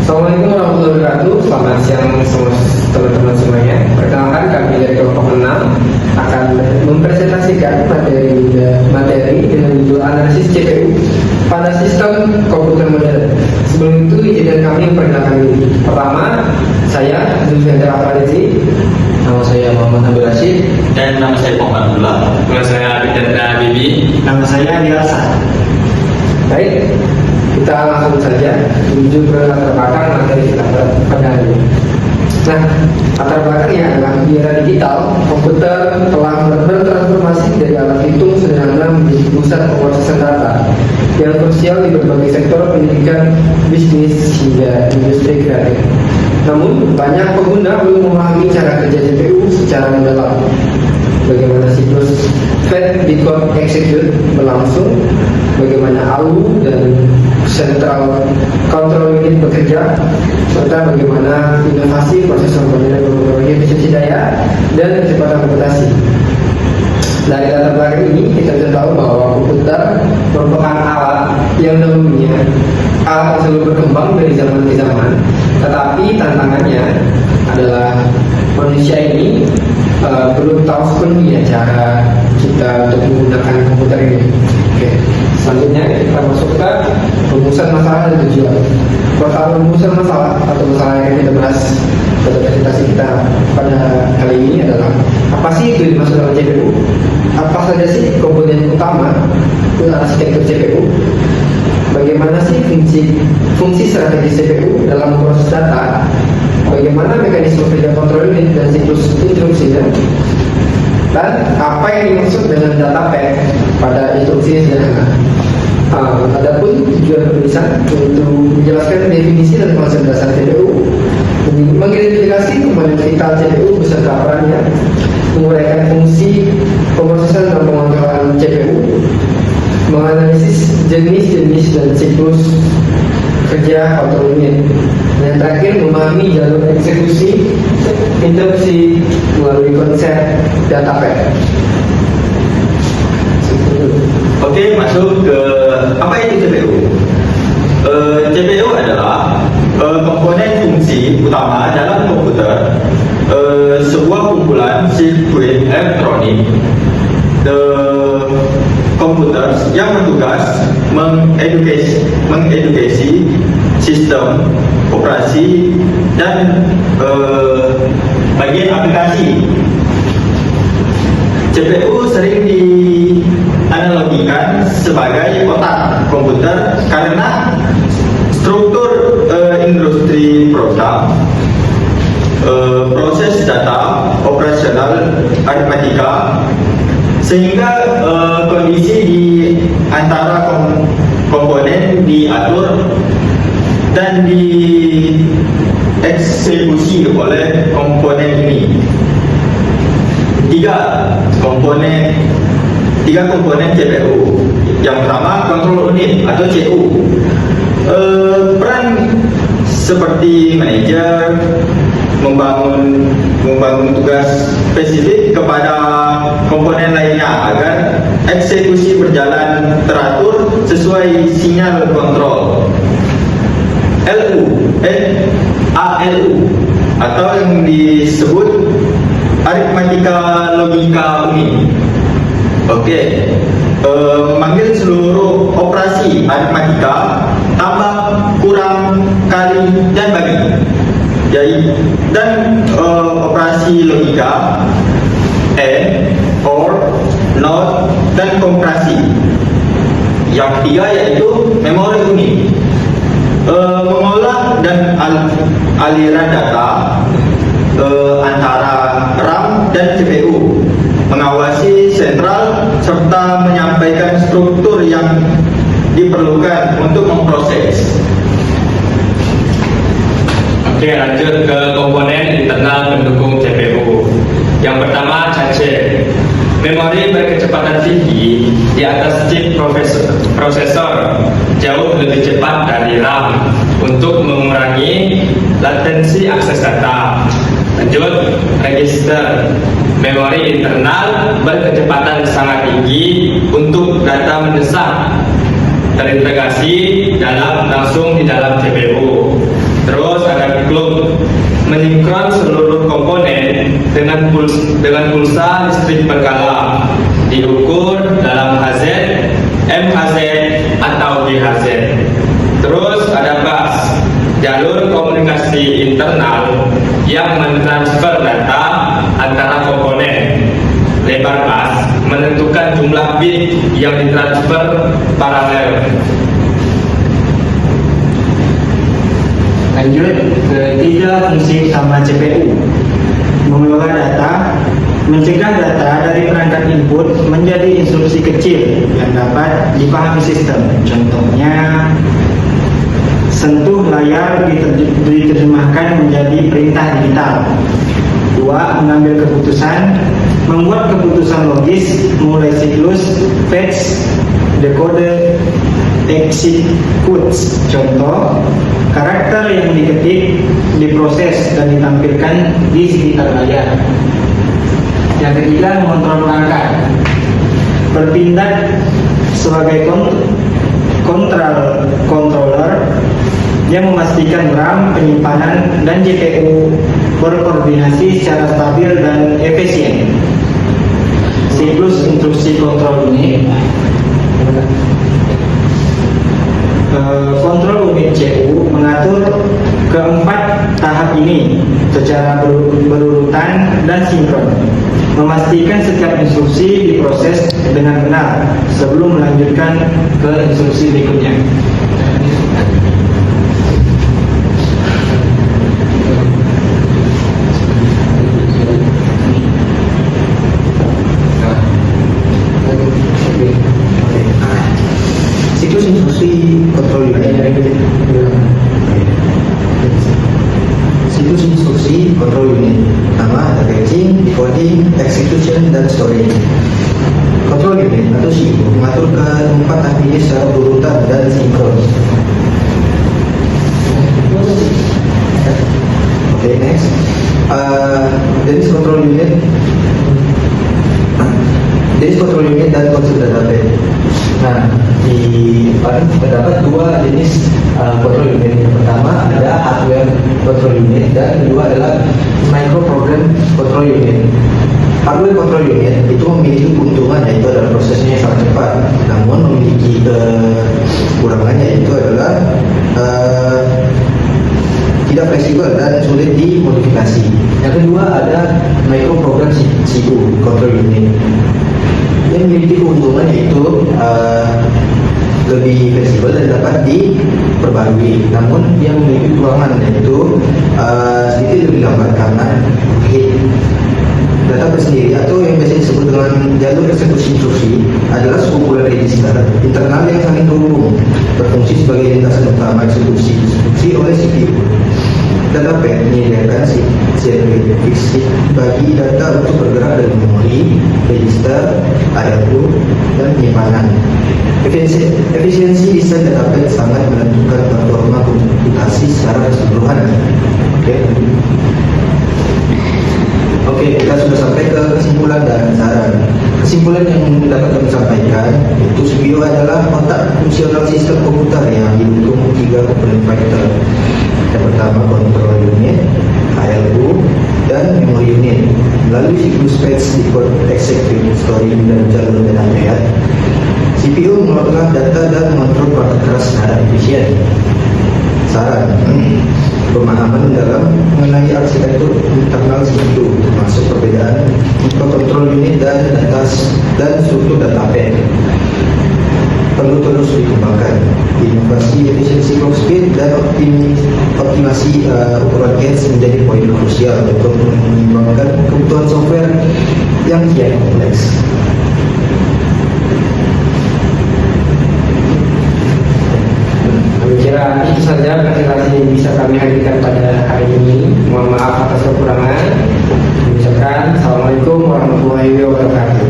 Assalamualaikum warahmatullahi wabarakatuh. Selamat siang semua teman-teman semuanya. Perkenalkan, kami dari kelompok 6 akan mempresentasikan materi dengan judul analisis CPU pada sistem komputer modern. Sebelum itu, izinkan kami memperkenalkan diri. Pertama, saya Zulfiandar Afarizi. Nama saya Muhammad Habib Rashid. Dan nama saya Muhammad Abdullah. Nama saya Bidanda Bibi. Nama saya Diasa. Baik, kita langsung saja menuju ke latar belakang materi kita pada hari ini. Nah, latar belakangnya adalah di era digital, komputer telah bertransformasi dari alat hitung sederhana menjadi pusat pemrosesan data yang krusial di berbagai sektor pendidikan, bisnis, hingga industri kreatif. Namun, banyak pengguna belum memahami cara kerja CPU secara mendalam. Bagaimana siklus fetch decode execute berlangsung, bagaimana ALU dan Central Control Unit bekerja, serta bagaimana inovasi prosesor komputer mempengaruhi efisiensi daya dan kecepatan komputasi. Dari latar belakang ini kita bisa tahu bahwa komputer merupakan alat yang dahulunya alat yang selalu berkembang dari zaman ke zaman, tetapi tantangannya adalah manusia ini belum tahu sepenuhnya cara kita untuk menggunakan komputer ini. Oke, selanjutnya kita masuk ke rumusan masalah dan tujuan. Pertama, rumusan masalah atau masalah yang kita bahas pada presentasi kita pada kali ini adalah apa sih itu dimaksud dengan CPU? Apa saja sih komponen utama arsitektur CPU? Bagaimana sih fungsi strategi CPU dalam proses data? Bagaimana mekanisme kerja kontrol unit dan siklus instruksinya? Dan apa yang dimaksud dengan data path pada instruksi sederhana? Adapun tujuan penulisan untuk menjelaskan definisi dan konsep dasar CPU, mengidentifikasi komponen vital CPU beserta perannya, menguraikan fungsi pemrosesan dan pengontrolan CPU, menganalisis jenis-jenis dan siklus kerja kontrol unit, dan terakhir memahami jalur eksekusi interupsi melalui konsep data path. Oke, masuk ke apa itu CPU? CPU adalah komponen fungsi utama dalam komputer, sebuah kumpulan sirkuit elektronik komputer yang bertugas mengedukasi sistem operasi dan bagian aplikasi. CPU sering dianalogikan sebagai otak komputer karena struktur industri program, proses data, operasional, aritmatika, sehingga kondisi di antara komponen diatur dan dieksekusi oleh komponen ini. Tiga komponen CPU. Yang pertama kontrol unit atau CU. Peran seperti manajer, membangun tugas spesifik kepada komponen lainnya agar eksekusi berjalan teratur sesuai sinyal kontrol. ALU atau yang disebut aritmatika logika unit. Oke, memanggil seluruh operasi aritmatika, tambah, kurang, kali, dan bagi. Jadi, dan operasi logika, AND, OR, NOT, dan kompresi. Yang ketiga yaitu memori unit, mengolah dan aliran data antara RAM dan CPU, mengawasi sentral serta menyampaikan struktur yang diperlukan untuk memproses. Oke, lanjut ke komponen internal pendukung CPU. Yang pertama, cache. Memori berkecepatan tinggi di atas chip prosesor jauh lebih cepat dari RAM untuk mengurangi latensi akses data. Lanjut, register. Memori internal berkecepatan sangat tinggi untuk data mendesak terintegrasi langsung di dalam CPU. Terus dengan pulsa listrik berkala, diukur dalam HZ, MHZ atau BHZ. Terus ada bus, jalur komunikasi internal yang mentransfer data antara komponen. Lebar bus menentukan jumlah bit yang ditransfer paralel. Lanjut ke 3 fungsi utama CPU. Mengelola data, mencegah data dari perangkat input menjadi instruksi kecil yang dapat dipahami sistem. Contohnya, sentuh layar diterjemahkan menjadi perintah digital. 2. Mengambil keputusan, membuat keputusan logis mulai siklus, fetch, decode, execute. Contoh, karakter yang diketik diproses dan ditampilkan di sekitar layar. Yang ketiga, mengontrol perangkat, bertindak sebagai controller yang memastikan RAM, penyimpanan, dan GPU berkoordinasi secara stabil dan efisien. Siklus instruksi kontrol unit. Kontrol unit CPU mengatur keempat tahap ini secara berurutan dan sinkron, memastikan setiap instruksi diproses dengan benar sebelum melanjutkan ke instruksi berikutnya. Siklus instruksi kontrol unit. Siklus instruksi kontrol unit. Pertama ada fetching, decoding, execution, dan storage. Kontrol unit atau CPU mengatur keempat tahap ini secara berurutan dan sinkron. Oke, next. Jenis kontrol unit. Jenis kontrol unit dan konsep database. Nah, terdapat dua jenis kontrol unit. Yang pertama ada hardware kontrol unit dan kedua adalah microprogram kontrol unit. Hardware kontrol unit itu memiliki keuntungan, yaitu adalah prosesnya yang sangat cepat, namun memiliki kekurangannya, yaitu adalah tidak fleksibel dan sulit dimodifikasi. Yang kedua ada microprogram CPU kontrol unit yang memiliki keuntungan, yaitu lebih fleksibel dan dapat diperbarui, namun dia memiliki kekurangan, yaitu sedikit lebih lambat karena hit. Data tersendiri atau yang biasa disebut dengan jalur eksekusi instruksi adalah sekumpulan register internal yang saling terhubung, berfungsi sebagai lintasan utama eksekusi instruksi oleh CPU. Data pad menyediakan sirkuit fisik bagi data untuk bergerak dari memori, register, ALU, dan penyimpanan. Efisiensi desain data pad sangat menentukan performa komputasi secara keseluruhan. Oke, kita sudah sampai ke kesimpulan dan saran. Kesimpulan yang dapat kami sampaikan, itu CPU adalah otak fungsional sistem komputer yang didukung 3 komponen vital. Yang pertama control unit, ALU, dan memory unit. Melalui siklus fetch, decode, execute, storing, dan jalur data pad, CPU mengelola data dan mengontrol perangkat keras secara efisien. Saran, pemahaman dalam mengenai arsitektur internal CPU, termasuk perbedaan kontrol unit dan struktur data pad, perlu terus dikembangkan. Inovasi efisiensi clock speed dan optimasi ukuran cache menjadi poin krusial untuk mengembangkan kebutuhan software yang kian kompleks. Kami kira itu saja presentasi yang bisa kami hadirkan pada hari ini. Mohon maaf atas kekurangan. Kami ucapkan Assalamualaikum warahmatullahi wabarakatuh.